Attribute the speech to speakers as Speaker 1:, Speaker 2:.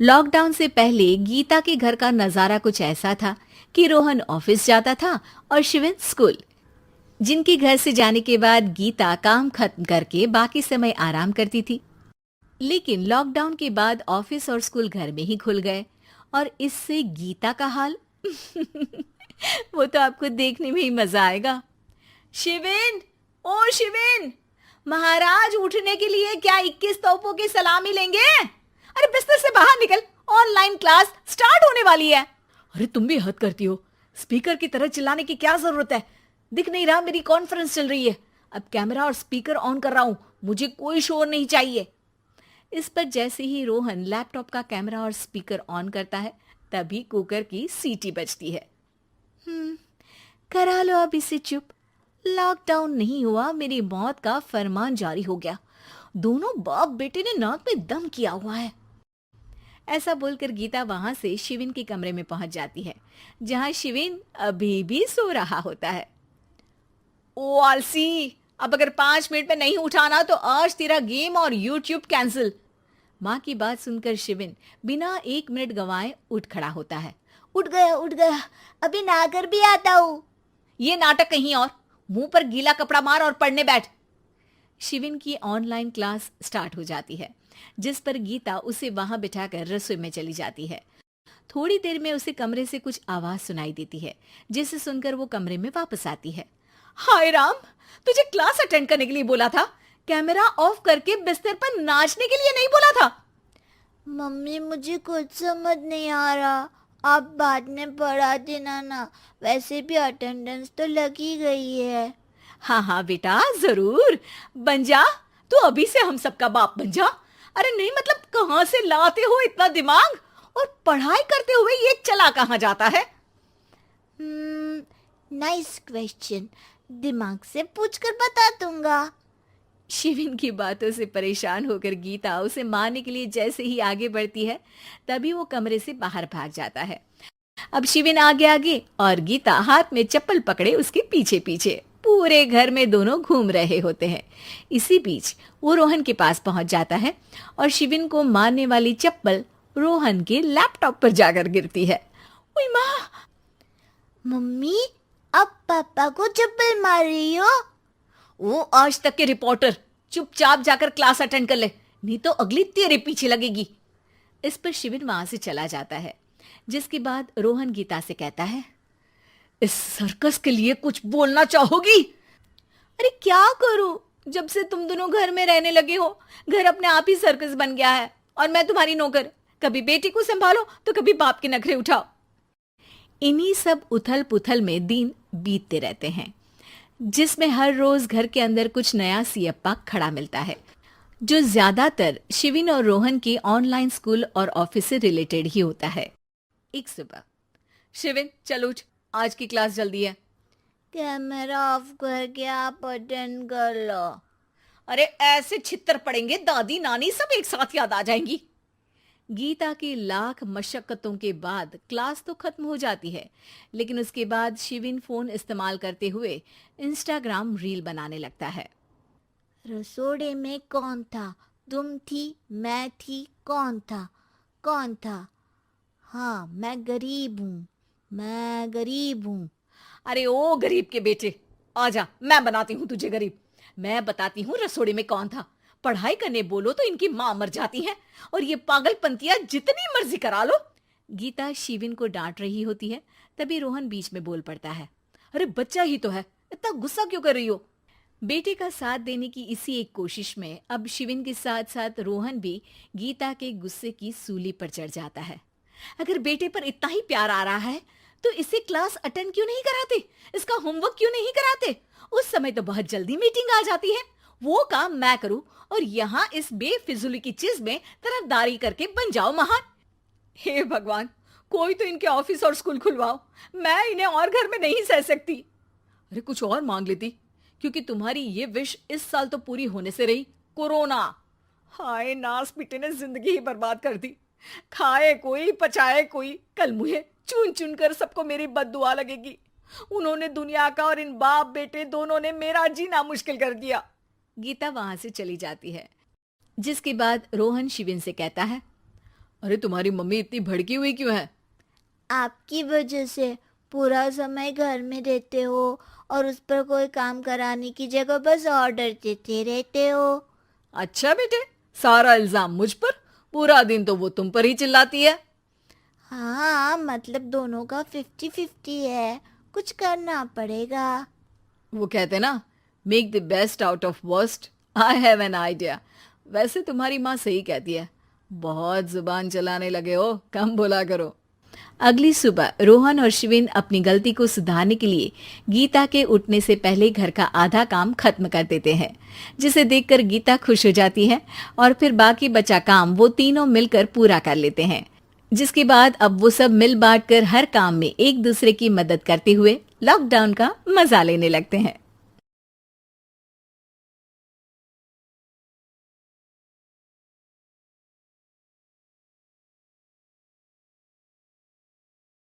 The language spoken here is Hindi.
Speaker 1: लॉकडाउन से पहले गीता के घर का नजारा कुछ ऐसा था कि रोहन ऑफिस जाता था और शिविन स्कूल। जिनके घर से जाने के बाद गीता काम खत्म करके बाकी समय आराम करती थी। लेकिन लॉकडाउन के बाद ऑफिस और स्कूल घर में ही खुल गए और इससे गीता का हाल वो तो आपको देखने में ही मजा आएगा। शिविन, ओ शिविन, महाराज उठने के लिए क्या 21 तोपों की सलामी लेंगे? अरे बिस्तर से बाहर निकल, ऑनलाइन क्लास स्टार्ट होने वाली है। अरे तुम भी हद करती हो, स्पीकर की तरह चिल्लाने की क्या जरूरत है? दिख नहीं रहा मेरी कॉन्फ्रेंस चल रही है। अब कैमरा और स्पीकर ऑन कर रहा हूं, मुझे कोई शोर नहीं चाहिए। इस पर जैसे ही रोहन लैपटॉप का कैमरा और स्पीकर ऑन करता है तभी कुकर की सीटी बजती है। करा लो अब इसे चुप। लॉकडाउन नहीं हुआ, मेरी मौत का फरमान जारी हो गया। दोनों बाप बेटे ने नाक में दम किया हुआ है। ऐसा बोलकर गीता वहां से शिविन के कमरे में पहुंच जाती है, जहां शिविन अभी भी सो रहा होता है। ओ आलसी, अब अगर 5 मिनट में नहीं उठाना तो आज तेरा गेम और यूट्यूब कैंसिल। माँ की बात सुनकर शिविन बिना 1 मिनट गंवाए उठ खड़ा होता है। उठ गया, अभी नहाकर भी आता हूँ। ये नाटक कहीं और, मुंह पर गीला कपड़ा मार और पढ़ने बैठ। शिविन की ऑनलाइन क्लास स्टार्ट हो जाती है, जिस पर गीता उसे वहां बिठाकर रसोई में चली जाती है। थोड़ी देर में उसे कमरे से कुछ आवाज सुनाई देती है, जिसे सुनकर वो कमरे में वापस आती है। हाय राम, तुझे क्लास अटेंड करने के लिए बोला था, कैमरा ऑफ करके बिस्तर पर नाचने के लिए नहीं बोला था।
Speaker 2: मम्मी मुझे कुछ समझ नहीं आ रहा, आप बाद में पढ़ा देना ना। वैसे भी अटेंडेंस तो लगी गई है।
Speaker 1: हाँ हाँ बेटा, जरूर बन जा। तू अभी से हम सबका बाप बन जा। अरे नहीं मतलब कहाँ से लाते हो इतना दिमाग, और पढ़ाई करते हुए ये चला कहाँ जाता है?
Speaker 2: नाइस क्वेश्चन, दिमाग से पूछकर बता दूंगा।
Speaker 1: शिविन की बातों से परेशान होकर गीता उसे मारने के लिए जैसे ही आगे बढ़ती है तभी वो कमरे से बाहर भाग जाता है। अब शिविन आगे आगे और गीता हाथ में चप्पल पकड़े उसके पीछे पीछे पूरे घर में दोनों घूम रहे होते हैं। इसी बीच वो रोहन के पास पहुंच जाता है और शिविन को मारने वाली चप्पल रोहन के लैपटॉप पर जाकर गिरती है। ओए माँ!
Speaker 2: मम्मी, अब पापा को चप्पल मार रही हो?
Speaker 1: वो आज तक के रिपोर्टर, चुपचाप जाकर क्लास अटेंड कर ले, नहीं तो अगली तेरे पीछे लगेगी। इस पर शिविन वहां से चला जाता है, जिसके बाद रोहन गीता से कहता है, इस सर्कस के लिए कुछ बोलना चाहोगी? अरे क्या करूं, जब से तुम दोनों घर में रहने लगे हो घर अपने आप ही सर्कस बन गया है और मैं तुम्हारी नौकर। कभी बेटी को संभालो तो कभी बाप के नखरे उठाओ। इन्हीं सब उथल पुथल में दिन बीतते रहते हैं, जिसमें हर रोज घर के अंदर कुछ नया सियप्पा खड़ा मिलता है, जो ज्यादातर शिविन और रोहन के ऑनलाइन स्कूल और ऑफिस से रिलेटेड ही होता है। एक सुबह, शिविन चल उठ, आज की क्लास जल्दी है।
Speaker 2: कैमरा ऑफ करके आप अटेंड कर लो।
Speaker 1: अरे ऐसे छित्तर पड़ेंगे दादी नानी सब एक साथ याद आ जाएंगी। गीता की लाख मशक्कतों के बाद क्लास तो खत्म हो जाती है, लेकिन उसके बाद शिविन फोन इस्तेमाल करते हुए इंस्टाग्राम रील बनाने लगता है।
Speaker 2: रसोड़े में कौन था? तुम थी, मैं थी, कौन था? कौन था? हाँ, मैं गरीब हूँ, मैं गरीब हूँ।
Speaker 1: अरे ओ गरीब के बेटे, आजा, मैं बनाती हूँ तुझे गरीब। मैं बताती हूँ रसोड़े में कौन था। पढ़ाई करने बोलो तो इनकी माँ मर जाती है और ये पागलपंतियां जितनी मर्जी करा लो। गीता शिविन को डांट रही होती है, तभी रोहन बीच में बोल पड़ता है। अरे बच्चा ही तो है, इतना गुस्सा क्यों कर रही हो? बेटे का साथ देने की इसी एक कोशिश में अब शिविन के साथ साथ रोहन भी गीता के गुस्से की सूली पर चढ़ जाता है। अगर बेटे पर इतना ही प्यार आ रहा है तो इसे क्लास अटेंड क्यों नहीं कराते, इसका होमवर्क क्यों नहीं कराते? उस समय तो बहुत जल्दी मीटिंग आ जाती है, वो काम मैं करूं और यहाँ इस बेफिजुली की चीज में तरफदारी करके बन जाओ महान। हे भगवान, कोई तो इनके ऑफिस और स्कूल खुलवाओ, मैं इन्हें और घर में नहीं सह सकती। अरे कुछ और मांग लेती, क्योंकि तुम्हारी ये विश इस साल तो पूरी होने से रही, कोरोना। हाय नास पिटे ने जिंदगी ही बर्बाद कर दी। खाए कोई पचाए कोई, कल मुझे चुन चुन कर सबको मेरी बद्दुआ लगेगी। उन्होंने दुनिया का और इन बाप बेटे दोनों ने मेरा जीना मुश्किल कर दिया। गीता वहां से चली जाती है, जिसके बाद रोहन शिविन से कहता है, अरे तुम्हारी मम्मी इतनी भड़की हुई क्यों है?
Speaker 2: आपकी वजह से पूरा समय घर में रहते हो और उस पर कोई काम कराने की जगह बस ऑर्डर देते रहते हो।
Speaker 1: अच्छा बेटे, सारा इल्जाम मुझ पर, पूरा दिन तो वो तुम पर ही चिल्लाती है।
Speaker 2: हाँ, मतलब दोनों का 50-50 है, कुछ करना पड़ेगा।
Speaker 1: वो कहते ना, make the best out of worst. I have an idea. वैसे तुम्हारी माँ सही कहती है, बहुत जुबान चलाने लगे हो, कम बोला करो। अगली सुबह रोहन और शिविन अपनी गलती को सुधारने के लिए गीता के उठने से पहले घर का आधा काम खत्म कर देते हैं, जिसे देखकर गीता खुश हो जाती है और फिर बाकी बचा काम वो तीनों मिलकर पूरा कर लेते हैं। जिसके बाद अब वो सब मिल बांट कर हर काम में एक दूसरे की मदद करते हुए लॉकडाउन का मजा लेने लगते हैं।